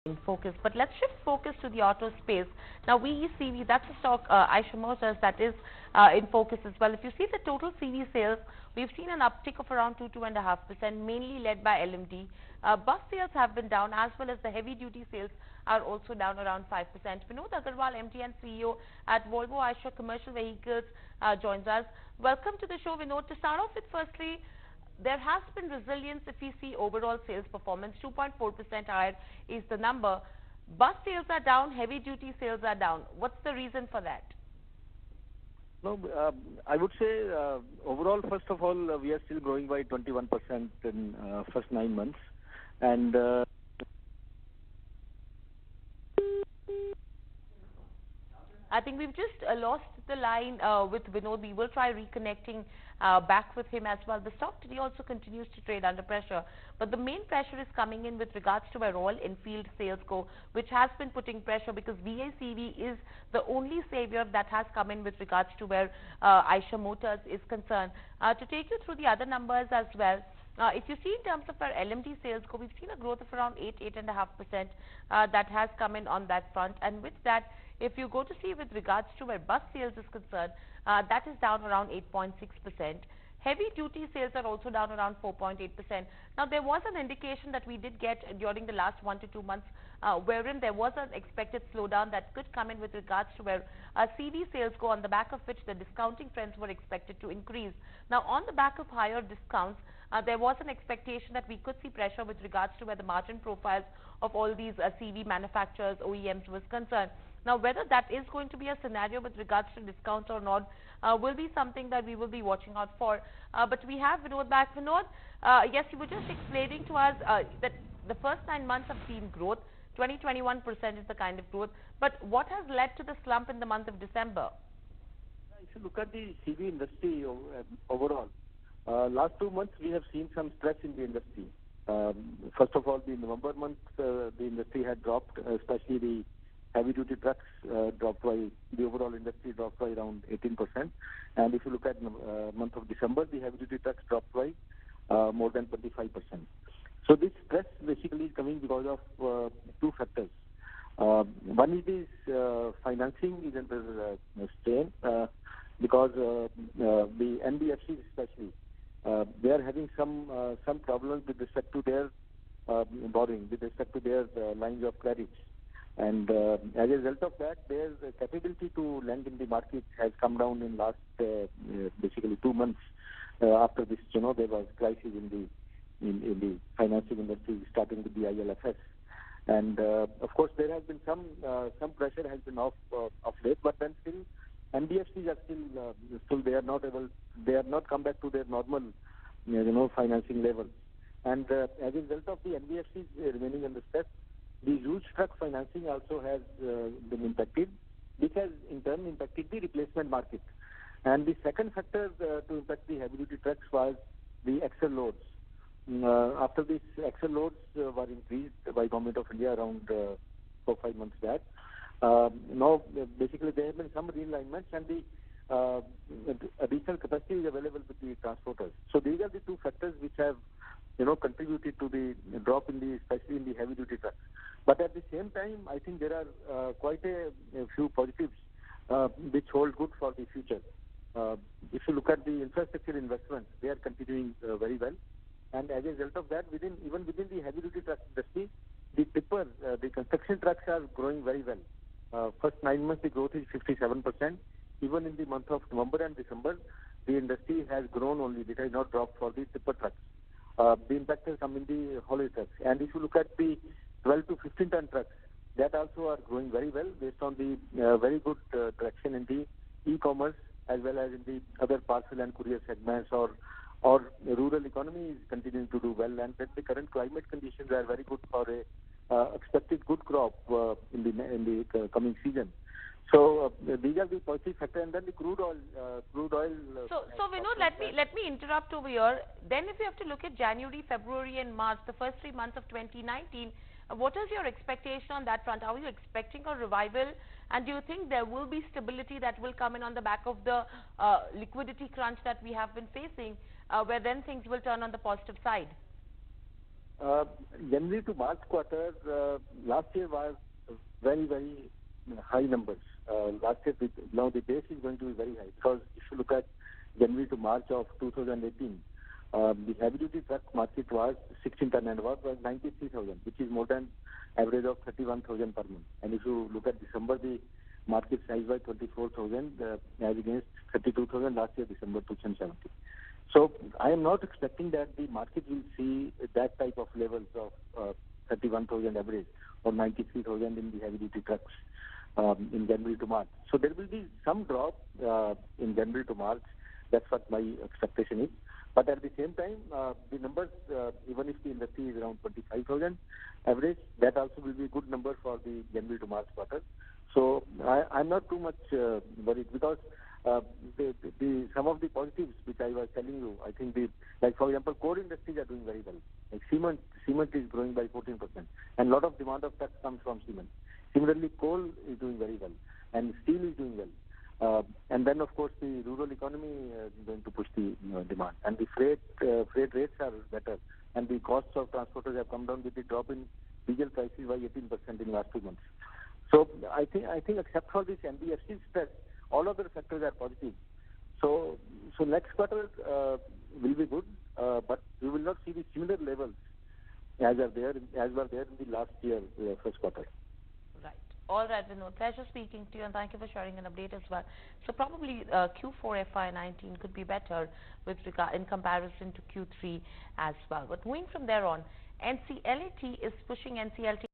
in focus. But let's shift focus to the auto space. Now, VECV, that's a stock, Eicher Motors, that is in focus as well. If you see the total CV sales, we've seen an uptick of around 2.5%, mainly led by LMD. Bus sales have been down, as well as the heavy-duty sales are also down around 5%. Vinod Aggarwal, MD and CEO at Volvo Eicher Commercial Vehicles, joins us. Welcome to the show, Vinod. To start off with, firstly, there has been resilience if we see overall sales performance. 2.4% higher is the number. Bus sales are down, heavy duty sales are down. What's the reason for that? No, I would say overall, first of all, we are still growing by 21% in first 9 months. And I think we've just lost the line with Vinod. We will try reconnecting back with him as well. The stock today also continues to trade under pressure, but the main pressure is coming in with regards to where Royal Enfield sales go, which has been putting pressure because VECV is the only savior that has come in with regards to where Eicher Motors is concerned. To take you through the other numbers as well, if you see in terms of our LMD sales go, we've seen a growth of around 8.5% that has come in on that front. And with that, if you go to see with regards to where bus sales is concerned, that is down around 8.6%. Heavy duty sales are also down around 4.8%. Now, there was an indication that we did get during the last 1 to 2 months, wherein there was an expected slowdown that could come in with regards to where CV sales go, on the back of which the discounting trends were expected to increase. Now, on the back of higher discounts, there was an expectation that we could see pressure with regards to where the margin profiles of all these CV manufacturers, OEMs, was concerned. Now, whether that is going to be a scenario with regards to discounts or not will be something that we will be watching out for. But we have Vinod back. Vinod, yes, you were just explaining to us that the first 9 months have seen growth. 21% is the kind of growth. But what has led to the slump in the month of December? if you look at the CV industry overall, last 2 months we have seen some stress in the industry. First of all, the November month, the industry had dropped, especially the heavy-duty trucks dropped by, the overall industry dropped by around 18%. And if you look at month of December, the heavy-duty trucks dropped by more than 25%. So this stress basically is coming because of 2 factors. One is this financing is under strain because the NBFCs especially, they are having some problems with respect to their borrowing, with respect to their lines of credits. And as a result of that, their capability to lend in the market has come down in last basically 2 months after this. There was crisis in the financing industry, starting with the ILFS. And of course, there has been some pressure has been off late, but then still NBFCs are still they are not come back to their normal financing levels. And as a result of the NBFCs remaining under stress, the used truck financing also has been impacted, which has in turn impacted the replacement market. And the second factor to impact the heavy-duty trucks was the axle loads. After these axle loads were increased by Government of India around 4-5 months back, now basically there have been some realignments and the additional capacity is available with the transporters. So these are the 2 factors which have contributed to the drop in especially in the heavy-duty trucks. But at the same time, I think there are quite a few positives which hold good for the future. If you look at the infrastructure investments, they are continuing very well. And as a result of that, even within the heavy-duty truck industry, the tipper, the construction trucks are growing very well. First 9 months, the growth is 57%. Even in the month of November and December, the industry has grown only. It has not dropped for the tipper trucks. The impact has come in the haulage trucks. And if you look at the 12 to 15 ton trucks, that also are growing very well based on the very good traction in the e-commerce as well as in the other parcel and courier segments or rural economy is continuing to do well. And that the current climate conditions are very good for a expected good crop in the coming season. So these are the positive factors, and then the crude oil. So Vinod, let me interrupt over here. Then, if you have to look at January, February, and March, the first 3 months of 2019, what is your expectation on that front? Are you expecting a revival, and do you think there will be stability that will come in on the back of the liquidity crunch that we have been facing, where then things will turn on the positive side? Uh, January to March quarter, last year was very, very high numbers. Last year, now the base is going to be very high because if you look at January to March of 2018, the heavy-duty truck market was 16 ton and above was 93,000, which is more than average of 31,000 per month. And if you look at December, the market size was 24,000 as against 32,000 last year, December 2017. So I am not expecting that the market will see that type of levels of 31,000 average or 93,000 in the heavy-duty trucks in January to March. So there will be some drop in January to March. That's what my expectation is. But at the same time, the numbers, even if the industry is around 25,000 average, that also will be a good number for the January to March quarter. So I'm not too much worried because some of the positives which I was telling you, I think like for example, core industries are doing very well. Like cement is growing by 14%, and a lot of demand of trucks comes from cement. Similarly, coal is doing very well, and steel is doing well. And then, of course, the rural economy is going to push the demand, and the freight rates are better, and the costs of transporters have come down with the drop in diesel prices by 18% in last 2 months. So I think except for this NBFC stress, all other sectors are positive. So next quarter will be good, but we will not see the similar levels as were there in the last year first quarter. Right. All right, Vinod. Pleasure speaking to you, and thank you for sharing an update as well. So probably Q4 FY19 could be better in comparison to Q3 as well. But moving from there on, NCLAT is pushing NCLT